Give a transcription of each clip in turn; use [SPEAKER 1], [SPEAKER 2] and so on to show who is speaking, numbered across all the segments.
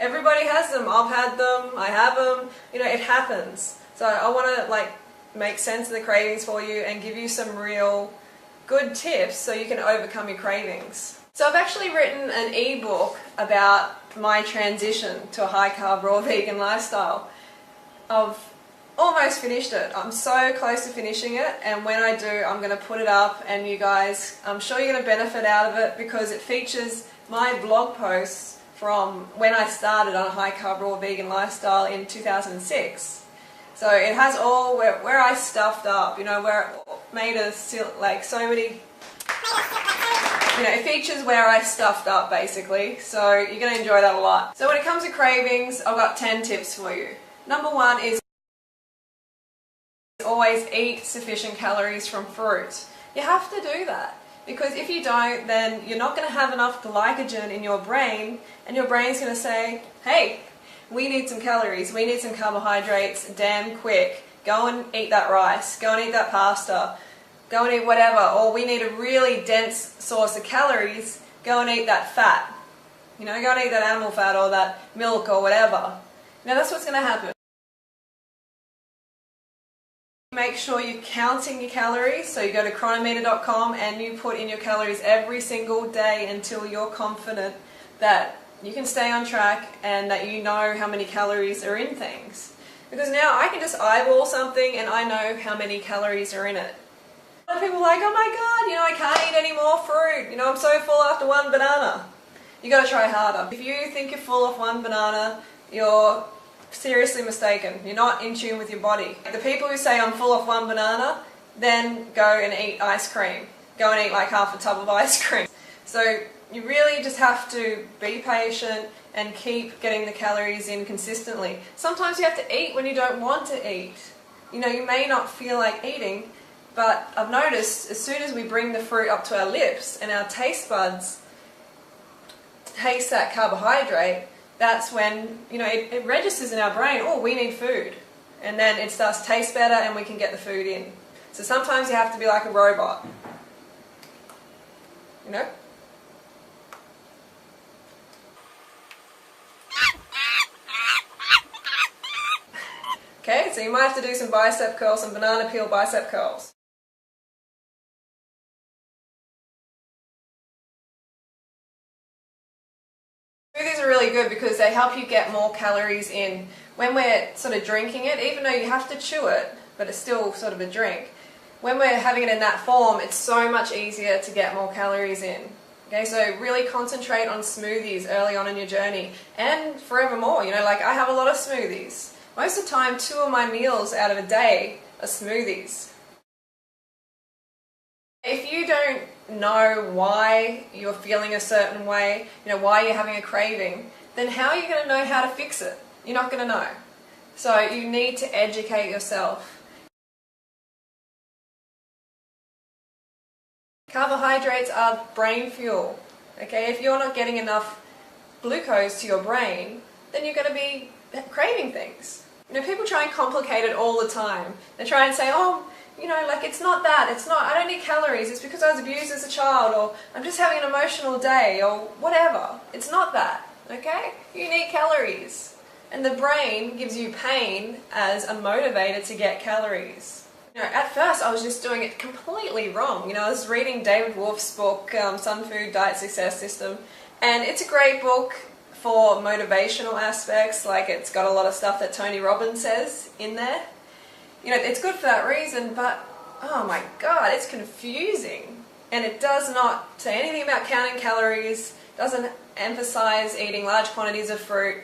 [SPEAKER 1] Everybody has them. I've had them. I have them. You know, it happens. So I want to like make sense of the cravings for you and give you some real good tips so you can overcome your cravings. So I've actually written an ebook about my transition to a high carb raw vegan lifestyle. I've almost finished it. I'm so close to finishing it, and when I do, I'm going to put it up, and you guys, I'm sure you're going to benefit out of it because it features my blog posts from when I started on a high carb raw vegan lifestyle in 2006. So it has all where I stuffed up, you know, where it made us like so many, you know, it features where I stuffed up basically. So you're going to enjoy that a lot. So when it comes to cravings, I've got 10 tips for you. Number one is always eat sufficient calories from fruit. You have to do that because if you don't, then you're not going to have enough glycogen in your brain, and your brain's going to say, hey, we need some calories, we need some carbohydrates damn quick. Go and eat that rice, go and eat that pasta, go and eat whatever, or we need a really dense source of calories, go and eat that fat. You know, go and eat that animal fat or that milk or whatever. Now that's what's going to happen. Make sure you're counting your calories, so you go to chronometer.com and you put in your calories every single day until you're confident that you can stay on track and that you know how many calories are in things. Because now I can just eyeball something and I know how many calories are in it. A lot of people are like, oh my god, you know, I can't eat any more fruit, you know, I'm so full after one banana. You got to try harder. If you think you're full of one banana, you're seriously mistaken. You're not in tune with your body. The people who say I'm full of one banana, then go and eat ice cream. Go and eat like half a tub of ice cream. So you really just have to be patient and keep getting the calories in consistently. Sometimes you have to eat when you don't want to eat. You know, you may not feel like eating, but I've noticed as soon as we bring the fruit up to our lips and our taste buds taste that carbohydrate, that's when, you know, it registers in our brain, oh, we need food. And then it starts to taste better and we can get the food in. So sometimes you have to be like a robot. You know? Okay, so you might have to do some bicep curls, some banana peel bicep curls. Smoothies are really good because they help you get more calories in. When we're sort of drinking it, even though you have to chew it, but it's still sort of a drink, when we're having it in that form, it's so much easier to get more calories in. Okay, so really concentrate on smoothies early on in your journey and forevermore. You know, like I have a lot of smoothies. Most of the time, 2 of my meals out of a day are smoothies. If you don't know why you're feeling a certain way, you know, why you're having a craving, then how are you going to know how to fix it? You're not going to know. So you need to educate yourself. Carbohydrates are brain fuel. Okay, if you're not getting enough glucose to your brain, then you're going to be craving things. You know, people try and complicate it all the time. They try and say, oh, you know, like it's not that, it's not, I don't need calories, it's because I was abused as a child, or I'm just having an emotional day, or whatever. It's not that, okay? You need calories. And the brain gives you pain as a motivator to get calories. You know, at first I was just doing it completely wrong. You know, I was reading David Wolf's book, Sun Food Diet Success System, and it's a great book for motivational aspects, like it's got a lot of stuff that Tony Robbins says in there. You know, it's good for that reason, but oh my god, it's confusing. And it does not say anything about counting calories, doesn't emphasize eating large quantities of fruit.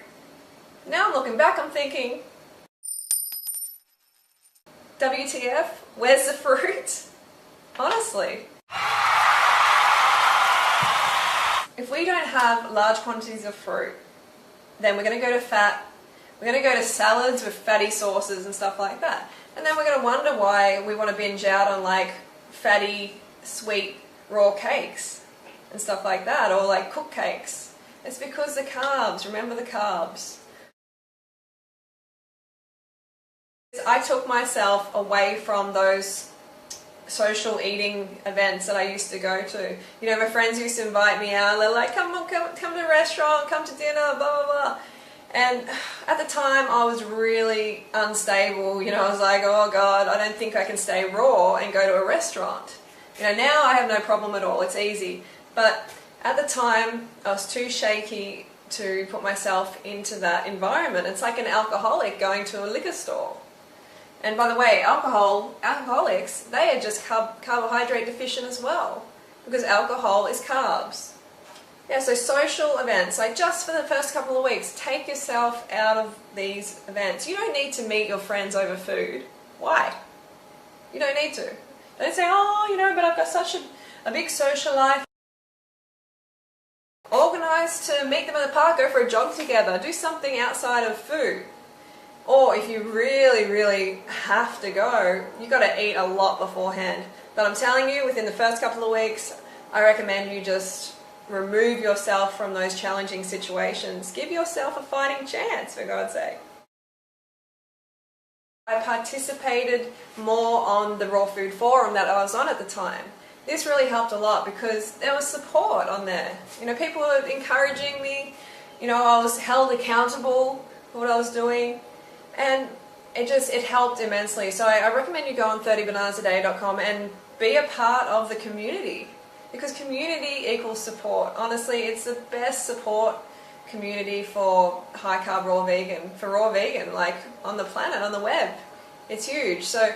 [SPEAKER 1] Now I'm looking back, I'm thinking, WTF, where's the fruit? Honestly. If we don't have large quantities of fruit, then we're going to go to fat, we're going to go to salads with fatty sauces and stuff like that. And then we're going to wonder why we want to binge out on like fatty, sweet, raw cakes and stuff like that, or like cooked cakes. It's because the carbs, remember the carbs. I took myself away from those social eating events that I used to go to. You know, my friends used to invite me out, they're like, come on, come to the restaurant, come to dinner, blah, blah, blah. And at the time I was really unstable, you know, I was like, oh God, I don't think I can stay raw and go to a restaurant. You know, now I have no problem at all, it's easy. But at the time I was too shaky to put myself into that environment. It's like an alcoholic going to a liquor store. And by the way, alcoholics, they are just carbohydrate deficient as well, because alcohol is carbs. Yeah, so social events, like just for the first couple of weeks, take yourself out of these events. You don't need to meet your friends over food. Why? You don't need to. Don't say, oh, you know, but I've got such a big social life. Organise to meet them in the park, go for a jog together, do something outside of food. Or if you really, really have to go, you've got to eat a lot beforehand. But I'm telling you, within the first couple of weeks, I recommend you just remove yourself from those challenging situations. Give yourself a fighting chance, for God's sake. I participated more on the raw food forum that I was on at the time. This really helped a lot because there was support on there. You know, people were encouraging me. You know, I was held accountable for what I was doing, and it helped immensely. So I recommend you go on 30bananasaday.com and be a part of the community, because community equals support. Honestly, it's the best support community for high carb raw vegan, for raw vegan, like on the planet, on the web. It's huge. So,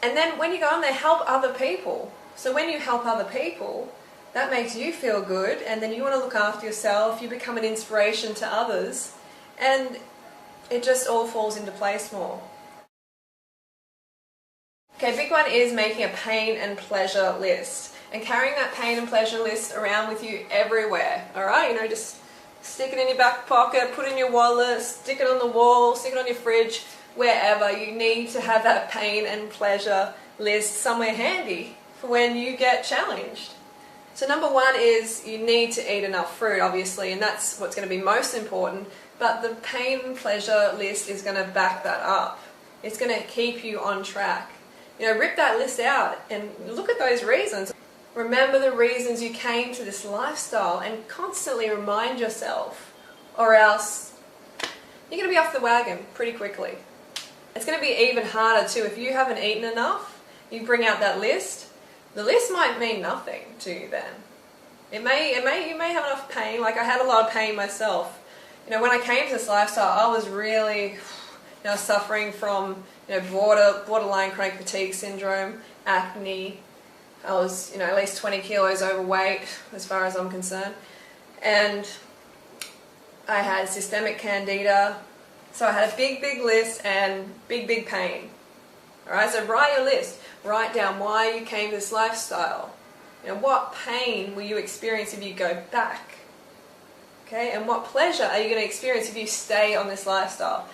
[SPEAKER 1] and then when you go on there, help other people. So when you help other people, that makes you feel good, and then you want to look after yourself, you become an inspiration to others, and it just all falls into place more. Okay, big one is making a pain and pleasure list, and carrying that pain and pleasure list around with you everywhere. Alright, you know, just stick it in your back pocket, put it in your wallet, stick it on the wall, stick it on your fridge, wherever. You need to have that pain and pleasure list somewhere handy for when you get challenged. So number one is you need to eat enough fruit, obviously, and that's what's going to be most important, but the pain and pleasure list is going to back that up. It's going to keep you on track. You know, rip that list out and look at those reasons. Remember the reasons you came to this lifestyle and constantly remind yourself, or else you're going to be off the wagon pretty quickly. It's going to be even harder too if you haven't eaten enough. You bring out that list. The list might mean nothing to you then. You may have enough pain. Like I had a lot of pain myself. You know, when I came to this lifestyle, I was really, you know, suffering from, you know, borderline chronic fatigue syndrome, acne. I was, you know, at least 20 kilos overweight as far as I'm concerned. And I had systemic candida. So I had a big, big list and big, big pain. Alright, so write your list. Write down why you came to this lifestyle. You know, what pain will you experience if you go back? Okay, and what pleasure are you going to experience if you stay on this lifestyle?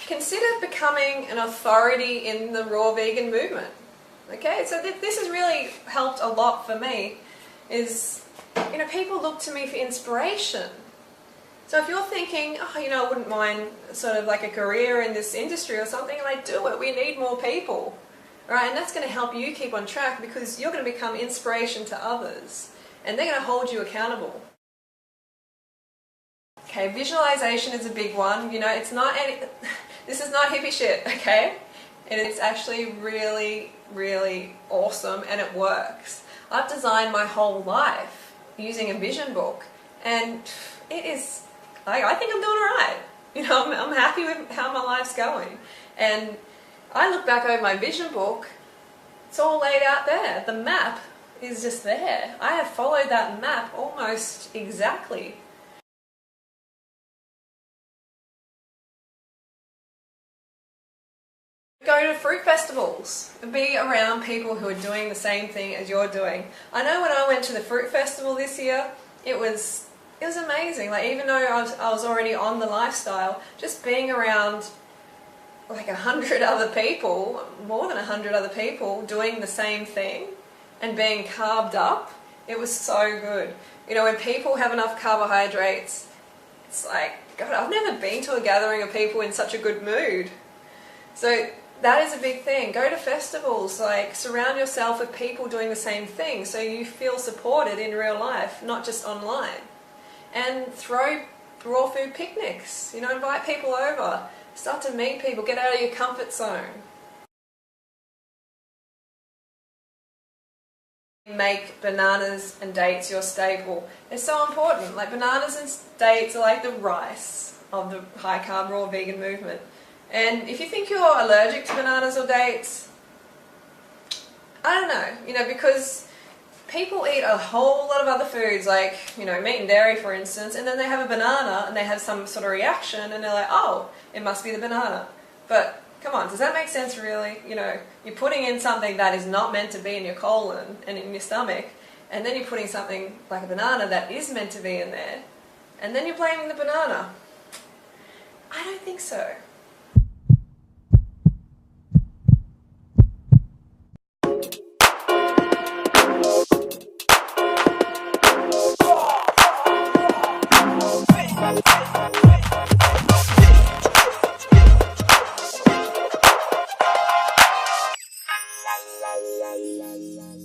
[SPEAKER 1] Consider becoming an authority in the raw vegan movement. Okay, so this has really helped a lot for me. Is, you know, people look to me for inspiration. So if you're thinking, oh, you know, I wouldn't mind sort of like a career in this industry or something, like do it. We need more people. Right? And that's going to help you keep on track because you're going to become inspiration to others and they're going to hold you accountable. Okay, visualization is a big one. You know, it's not this is not hippie shit, okay? And it's actually really, really awesome and it works. I've designed my whole life using a vision book and it is, I think I'm doing alright. You know, I'm happy with how my life's going. And I look back over my vision book, it's all laid out there. The map is just there. I have followed that map almost exactly. Go to fruit festivals and be around people who are doing the same thing as you're doing. I know when I went to the fruit festival this year, it was amazing. Like even though I was already on the lifestyle, just being around like 100 other people, more than 100 other people doing the same thing and being carved up, it was so good. You know, when people have enough carbohydrates, it's like, God, I've never been to a gathering of people in such a good mood. So that is a big thing. Go to festivals, like surround yourself with people doing the same thing so you feel supported in real life, not just online. And throw raw food picnics, invite people over, start to meet people, get out of your comfort zone. Make bananas and dates your staple. It's so important. Like bananas and dates are like the rice of the high carb raw vegan movement. And if you think you're allergic to bananas or dates, I don't know, because people eat a whole lot of other foods like, meat and dairy for instance, and then they have a banana and they have some sort of reaction and they're like, oh, it must be the banana. But come on, does that make sense really? You're putting in something that is not meant to be in your colon and in your stomach, and then you're putting something like a banana that is meant to be in there, and then you're blaming the banana. I don't think so.
[SPEAKER 2] La la la la la.